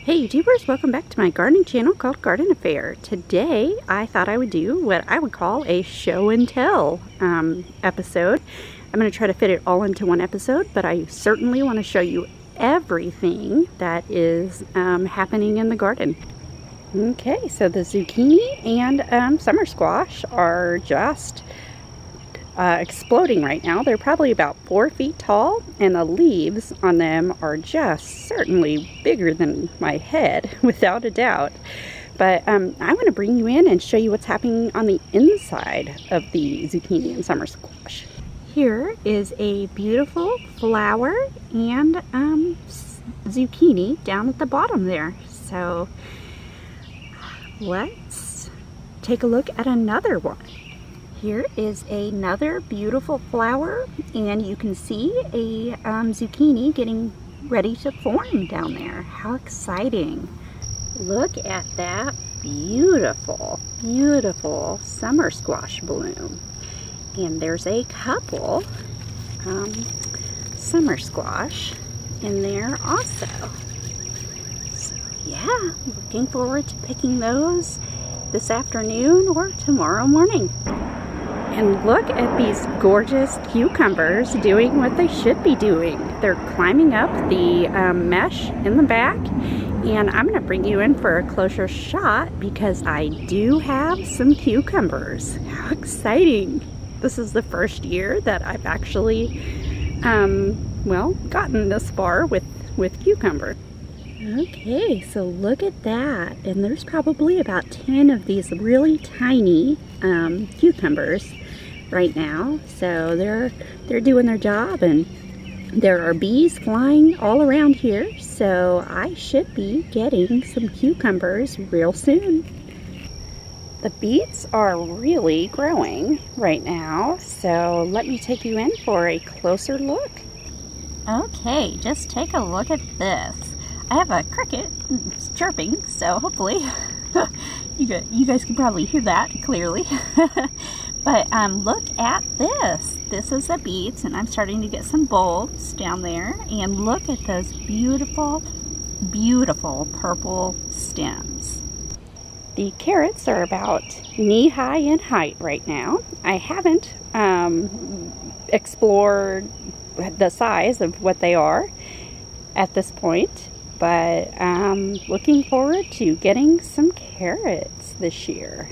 Hey YouTubers, welcome back to my gardening channel called Garden Affair. Today I thought I would do what I would call a show and tell episode. I'm going to try to fit it all into one episode, but I certainly want to show you everything that is happening in the garden. Okay, so the zucchini and summer squash are just exploding right now. They're probably about 4 feet tall, and the leaves on them are just certainly bigger than my head, without a doubt. But I want to bring you in and show you what's happening on the inside of the zucchini and summer squash. Here is a beautiful flower and zucchini down at the bottom there. So let's take a look at another one. Here is another beautiful flower, and you can see a zucchini getting ready to form down there. How exciting. Look at that beautiful, beautiful summer squash bloom. And there's a couple summer squash in there also. So yeah, looking forward to picking those this afternoon or tomorrow morning. And look at these gorgeous cucumbers doing what they should be doing. They're climbing up the mesh in the back, and I'm going to bring you in for a closer shot because I do have some cucumbers. How exciting! This is the first year that I've actually, well, gotten this far with cucumber. Okay, so look at that, and there's probably about 10 of these really tiny cucumbers right now. So they're doing their job, and there are bees flying all around here, so I should be getting some cucumbers real soon. The beets are really growing right now, so let me take you in for a closer look. Okay, just take a look at this. I have a cricket chirping, so hopefully you guys can probably hear that clearly. But look at this. This is the beets, and I'm starting to get some bulbs down there. And look at those beautiful, beautiful purple stems. The carrots are about knee-high in height right now. I haven't explored the size of what they are at this point, but I'm looking forward to getting some carrots this year.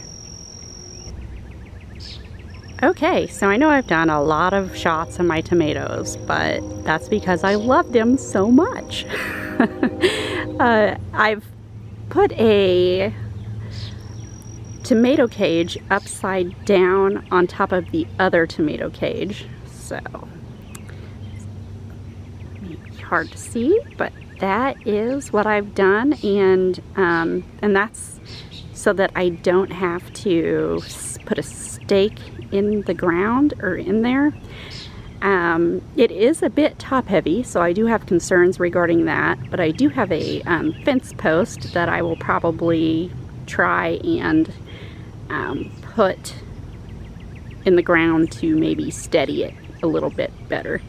Okay, so I know I've done a lot of shots of my tomatoes, but that's because I love them so much. I've put a tomato cage upside down on top of the other tomato cage, so hard to see, but that is what I've done, and that's so that I don't have to put a stake in the ground or in there. It is a bit top heavy, so I do have concerns regarding that, but I do have a fence post that I will probably try and put in the ground to maybe steady it a little bit better.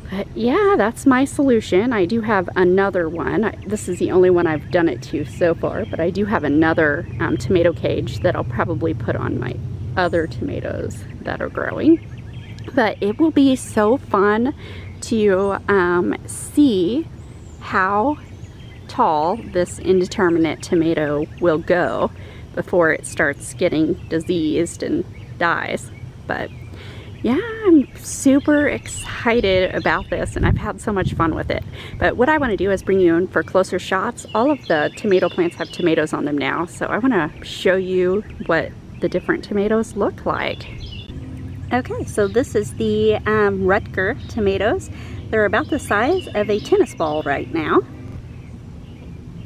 But yeah, that's my solution. I do have another one. This is the only one I've done it to so far, but I do have another tomato cage that I'll probably put on my other tomatoes that are growing. But it will be so fun to see how tall this indeterminate tomato will go before it starts getting diseased and dies. But yeah, I'm super excited about this, and I've had so much fun with it. But what I want to do is bring you in for closer shots. All of the tomato plants have tomatoes on them now, so I want to show you what the different tomatoes look like. Okay, so this is the Rutger tomatoes. They're about the size of a tennis ball right now.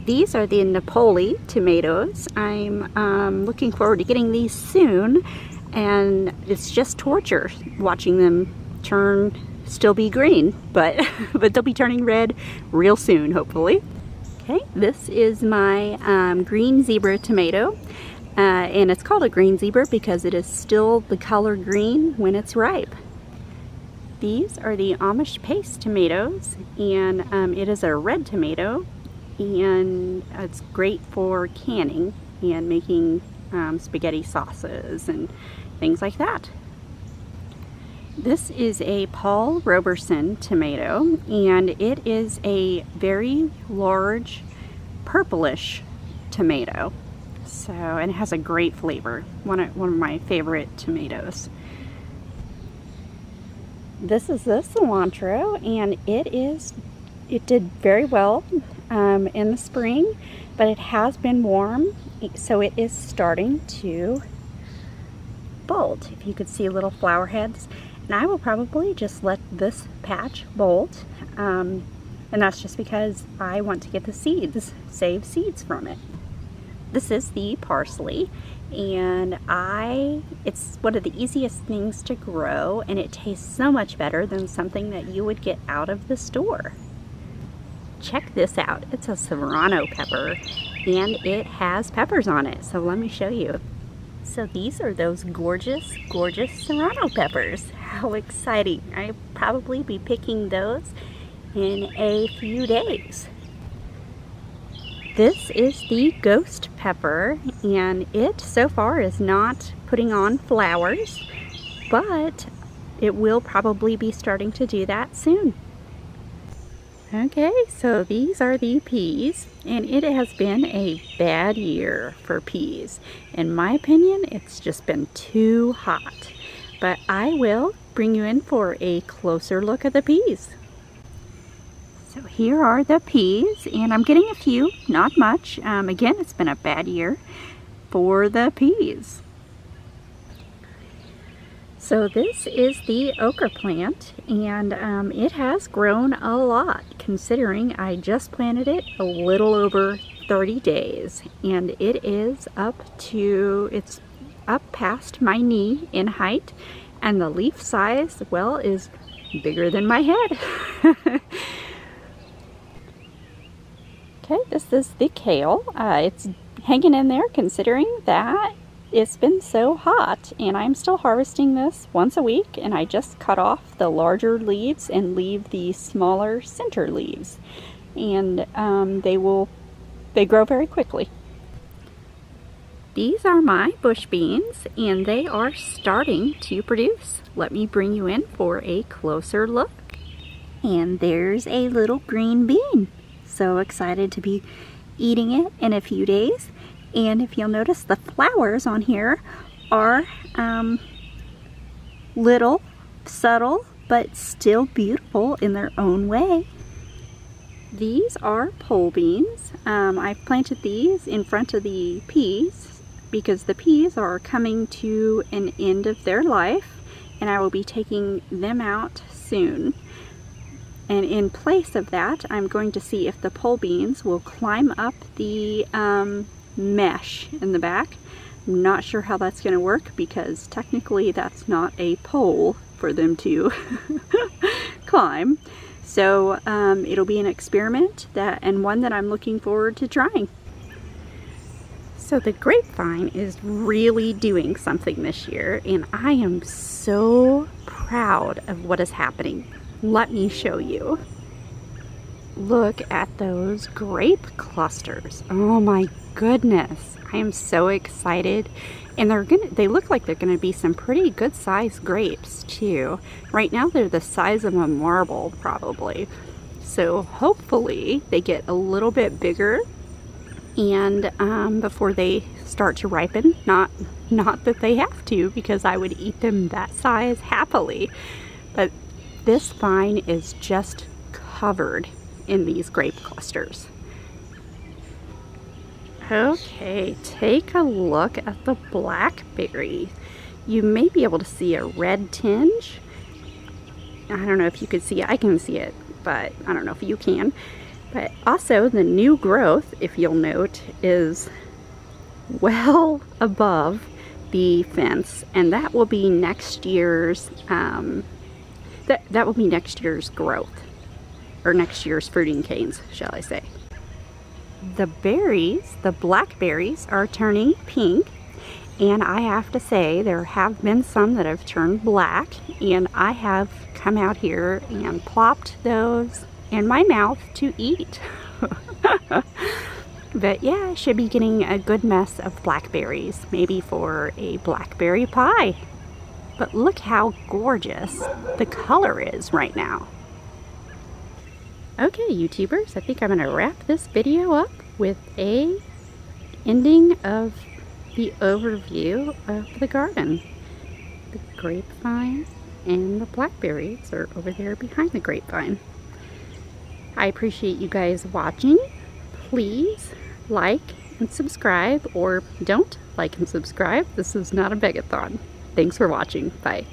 These are the Napoli tomatoes. I'm looking forward to getting these soon, and it's just torture watching them still be green, but they'll be turning red real soon, hopefully. Okay, this is my green zebra tomato. And it's called a green zebra because it is still the color green when it's ripe. These are the Amish paste tomatoes, and it is a red tomato, and it's great for canning and making spaghetti sauces and things like that. This is a Paul Roberson tomato, and it is a very large purplish tomato. So, and it has a great flavor. One of my favorite tomatoes. This is the cilantro, and it did very well in the spring, but it has been warm, so it is starting to bolt. If you could see little flower heads. And I will probably just let this patch bolt, and that's just because I want to get the seeds, save seeds from it. This is the parsley, and it's one of the easiest things to grow, and it tastes so much better than something that you would get out of the store. Check this out. It's a serrano pepper, and it has peppers on it, so let me show you. So these are those gorgeous, gorgeous serrano peppers. How exciting. I'll probably be picking those in a few days. This is the ghost pepper, and it so far is not putting on flowers, but it will probably be starting to do that soon. Okay, so these are the peas, and it has been a bad year for peas. In my opinion, it's just been too hot. But I will bring you in for a closer look at the peas. So here are the peas, and I'm getting a few, not much. Again, it's been a bad year for the peas. So this is the okra plant, and it has grown a lot considering I just planted it a little over 30 days, and it's up past my knee in height, and the leaf size, well, is bigger than my head. Okay, this is the kale. It's hanging in there considering that it's been so hot, and I'm still harvesting this once a week, and I just cut off the larger leaves and leave the smaller center leaves, and they grow very quickly. These are my bush beans, and they are starting to produce. Let me bring you in for a closer look. And there's a little green bean. So excited to be eating it in a few days. And if you'll notice, the flowers on here are little, subtle, but still beautiful in their own way. These are pole beans. I've planted these in front of the peas because the peas are coming to an end of their life, and I will be taking them out soon. And in place of that, I'm going to see if the pole beans will climb up the mesh in the back. I'm not sure how that's going to work because technically that's not a pole for them to climb. So it'll be an experiment and one that I'm looking forward to trying. So the grapevine is really doing something this year, and I am so proud of what is happening. Let me show you. Look at those grape clusters. Oh my goodness. I am so excited. And they look like they're gonna be some pretty good sized grapes too. Right now they're the size of a marble probably. So hopefully they get a little bit bigger and before they start to ripen. Not that they have to, because I would eat them that size happily. But this vine is just covered in these grape clusters. Okay, take a look at the blackberry. You may be able to see a red tinge. I don't know if you could see it. I can see it, but I don't know if you can. But also the new growth, if you'll note, is well above the fence, and that will be next year's that will be next year's growth, or next year's fruiting canes, shall I say. The berries, the blackberries, are turning pink, and I have to say there have been some that have turned black, and I have come out here and plopped those in my mouth to eat. But yeah, I should be getting a good mess of blackberries, maybe for a blackberry pie. But look how gorgeous the color is right now. Okay, YouTubers, I think I'm going to wrap this video up with a ending of the overview of the garden. The grapevine and the blackberries are over there behind the grapevine. I appreciate you guys watching. Please like and subscribe, or don't like and subscribe. This is not a begathon. Thanks for watching. Bye.